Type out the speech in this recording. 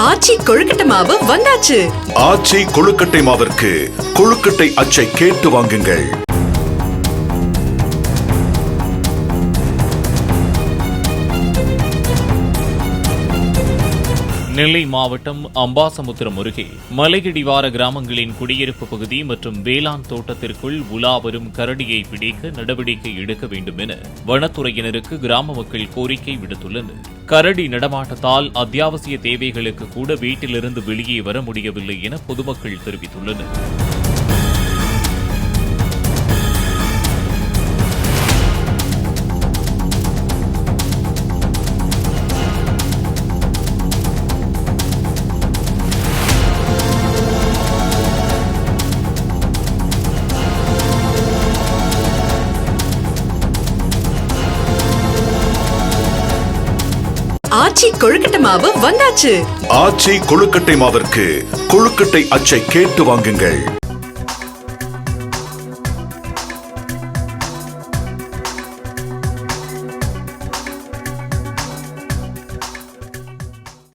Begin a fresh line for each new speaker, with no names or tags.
ஆச்சி கொழுக்கட்டை மாவு வந்தாச்சு.
ஆச்சி கொழுக்கட்டை மாவிற்கு கொழுக்கட்டை அச்சை கேட்டு வாங்குங்கள்.
நெல்லை மாவட்டம் அம்பாசமுத்திரம் அருகே மலையடிவார கிராமங்களின் குடியிருப்பு பகுதி மற்றும் வேளாண் தோட்டத்திற்குள் உலா வரும் கரடியை பிடிக்க நடவடிக்கை எடுக்க வேண்டும் என வனத்துறையினருக்கு கிராம மக்கள் கோரிக்கை விடுத்துள்ளனர். கரடி நடமாட்டத்தால் அத்தியாவசிய தேவைகளுக்கு கூட வீட்டிலிருந்து வெளியே வர முடியவில்லை என பொதுமக்கள் தெரிவித்துள்ளனர்.
ஆச்சி கொழுக்கட்டை மாவு வந்தாச்சு.
ஆச்சி கொழுக்கட்டை மாவிற்கு கொழுக்கட்டை அச்சை கேட்டு வாங்குங்கள்.